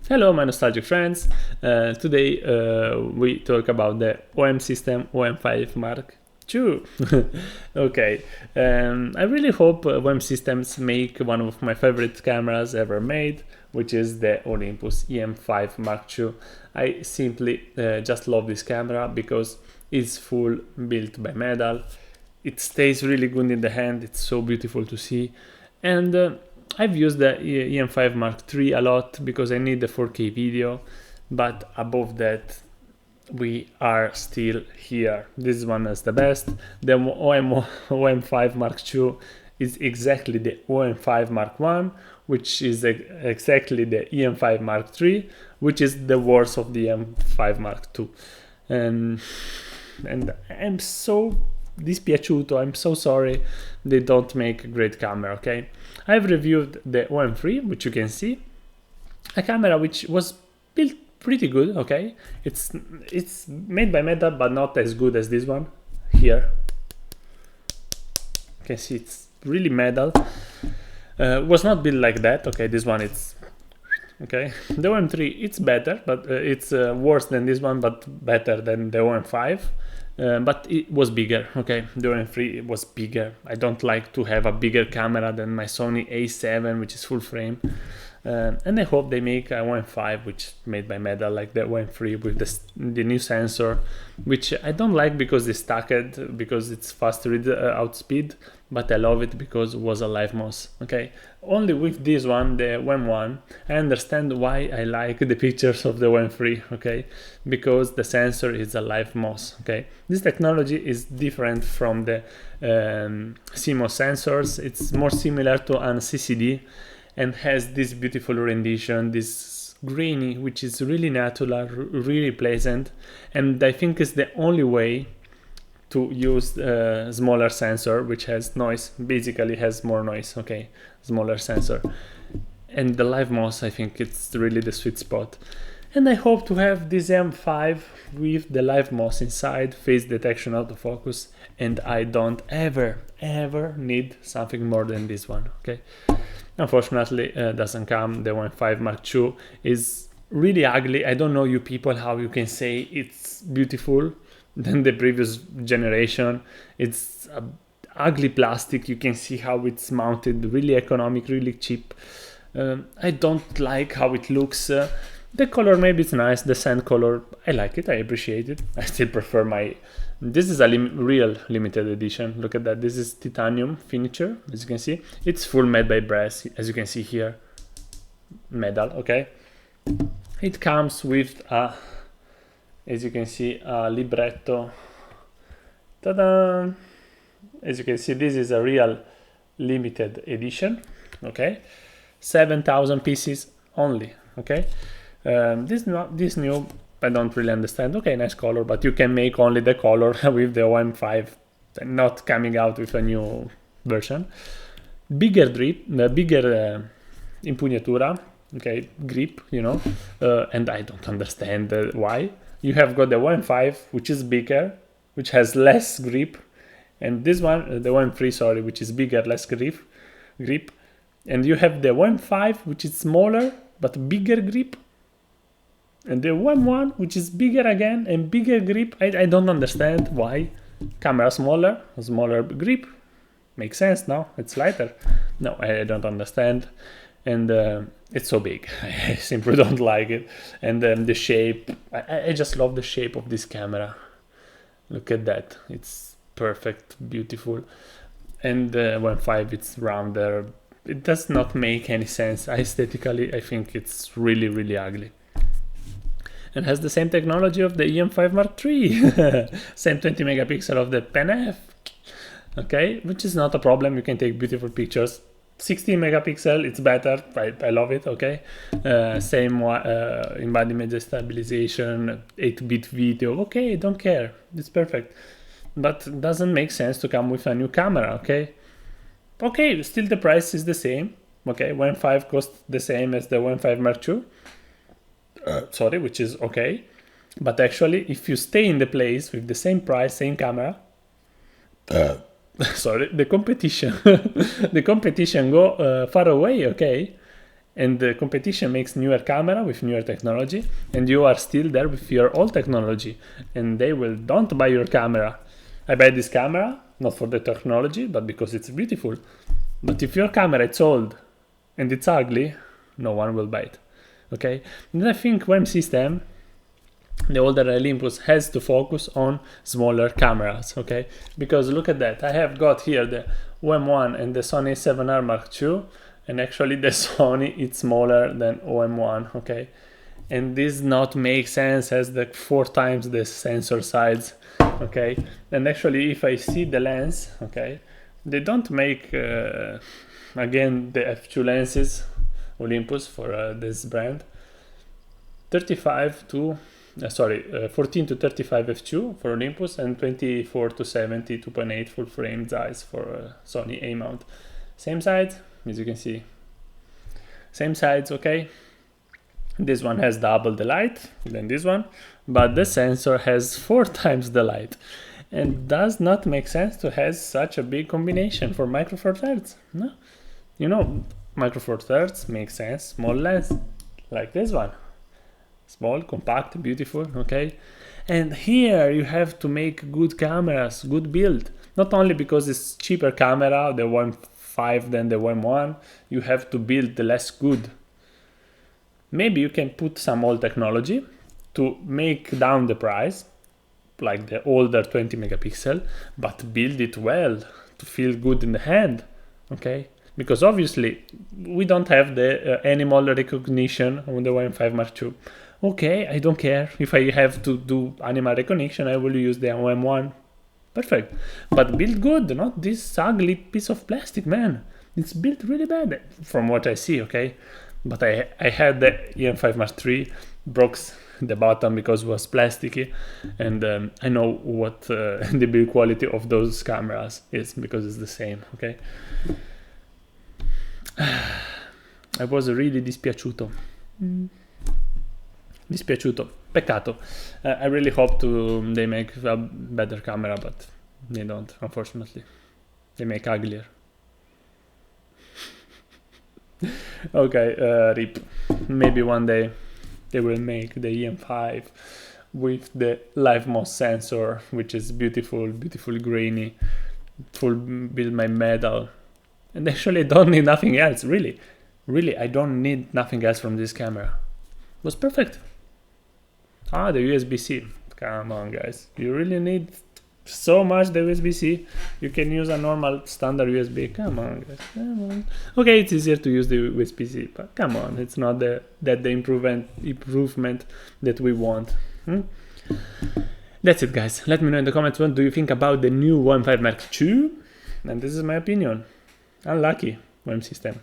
Hello, my nostalgic friends. Today we talk about the OM system OM5 Mark II. Okay, I really hope OM systems make one of my favorite cameras ever made, which is the Olympus EM5 Mark II. I simply just love this camera because it's full built by metal. It stays really good in the hand. It's so beautiful to see, and I've used the EM5 Mark III a lot because I need the 4K video, but above that we are still here. This one is the best. The OM5 Mark II is exactly the OM5 Mark I, which is exactly the EM5 Mark III, which is the worst of the EM5 Mark II. And I'm so dispiaciuto, I'm so sorry they don't make a great camera, okay? I've reviewed the OM3, which you can see, a camera which was built pretty good, okay? It's made by metal, but not as good as this one here. You can see it's really metal. Was not built like that, okay? This one it's okay. The OM3 it's better, but it's worse than this one, but better than the OM5. But it was bigger, okay? The OM3 was bigger. I don't like to have a bigger camera than my Sony A7, which is full frame. And I hope they make a OM5, which is made by metal, like the OM3 with the new sensor, which I don't like because it's stacked, because it's fast read out speed, but I love it because it was a live mouse, okay? Only with this one, the OM1, I understand why I like the pictures of the OM3, okay? Because the sensor is a live mouse, okay? This technology is different from the CMOS sensors. It's more similar to an CCD and has this beautiful rendition, this grainy, which is really natural, really pleasant, and I think it's the only way to use a smaller sensor, which has noise, basically has more noise, okay, smaller sensor. And the live mouse, I think it's really the sweet spot. And I hope to have this M5 with the live mouse inside, face detection, autofocus, and I don't ever need something more than this one, okay? Unfortunately, doesn't come. The OM5 Mark II is really ugly. I don't know you people how you can say it's beautiful than the previous generation. It's ugly plastic. You can see how it's mounted, really economic, really cheap. I don't like how it looks. The color maybe it's nice, the sand color, I like it, I appreciate it. I still prefer this is a real limited edition. Look at that, this is titanium finisher, as you can see. It's full made by brass, as you can see here, metal, okay? It comes with as you can see, a libretto. Ta-da! As you can see, this is a real limited edition, okay? 7,000 pieces only, okay? This new, I don't really understand. Okay, nice color, but you can make only the color with the OM5, not coming out with a new version. Bigger impugnatura, okay, grip, you know, and I don't understand why. You have got the OM5, which is bigger, which has less grip, and this one, the OM3, sorry, which is bigger, less grip, and you have the OM5, which is smaller but bigger grip. And the OM1, which is bigger again and bigger grip. I don't understand why. Camera smaller grip. Makes sense now, it's lighter. No, I don't understand. And it's so big. I simply don't like it. And the shape, I just love the shape of this camera. Look at that, it's perfect, beautiful. And the OM5, it's rounder. It does not make any sense. Aesthetically, I think it's really, really ugly. And has the same technology of the EM5 Mark III. Same 20 megapixel of the Pen F. Okay, which is not a problem. You can take beautiful pictures. 16 megapixel, it's better. I love it, okay? Same embodiment stabilization, 8-bit video. Okay, don't care. It's perfect. But it doesn't make sense to come with a new camera, okay? Okay, still the price is the same. Okay, OM5 costs the same as the OM5 Mark II. Sorry, which is okay, but actually if you stay in the place with the same price, same camera, sorry, the competition the competition go far away, okay? and the competition makes newer camera with newer technology, and you are still there with your old technology, and they will don't buy your camera. I buy this camera not for the technology, but because it's beautiful. But if your camera it's old and it's ugly, no one will buy it. Okay, and I think OM system, the older Olympus, has to focus on smaller cameras. Okay, because look at that, I have got here the OM1 and the Sony A7R Mark II, and actually the Sony it's smaller than OM1. Okay, and this not make sense as the 4 times the sensor size. Okay, and actually if I see the lens, okay, they don't make again the f2 lenses Olympus for this brand, 35 to 14 to 35 f2 for Olympus, and 24 to 70 2.8 full frame size for Sony A mount. Same size, as you can see, same size. Okay, this one has double the light than this one, but the sensor has 4 times the light, and does not make sense to have such a big combination for micro four thirds. No, you know, micro four thirds makes sense, small lens like this one, small, compact, beautiful. Okay, and here you have to make good cameras, good build, not only because it's cheaper camera, the OM5 than the OM1, you have to build the less good. Maybe you can put some old technology to make down the price, like the older 20 megapixel, but build it well to feel good in the hand. Okay, because obviously we don't have the animal recognition on the OM5 Mark II. Okay, I don't care if I have to do animal recognition, I will use the OM1. Perfect, but build good, not this ugly piece of plastic, man. It's built really bad from what I see. Okay, but I had the OM5 Mark III, broke the bottom because it was plasticky, and I know what the build quality of those cameras is, because it's the same. Okay, I was really dispiaciuto. Dispiaciuto, peccato. I really hope they make a better camera, but they don't, unfortunately. They make uglier. Okay, RIP. Maybe one day they will make the OM5 with the live MOS sensor, which is beautiful, beautiful grainy, full build my medal. And actually I don't need nothing else, really. Really, I don't need nothing else from this camera. It was perfect. Ah, the USB-C. Come on, guys. You really need so much the USB-C? You can use a normal standard USB. Come on, guys. Come on. Okay, it's easier to use the USB-C, but come on, it's not the improvement that we want. That's it, guys. Let me know in the comments what do you think about the new OM5 Mark II. And this is my opinion. Unlucky OM system.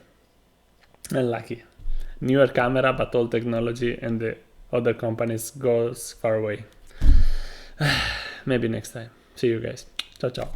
Unlucky. Newer camera, but old technology, and the other companies goes far away. Maybe next time. See you guys. Ciao, ciao.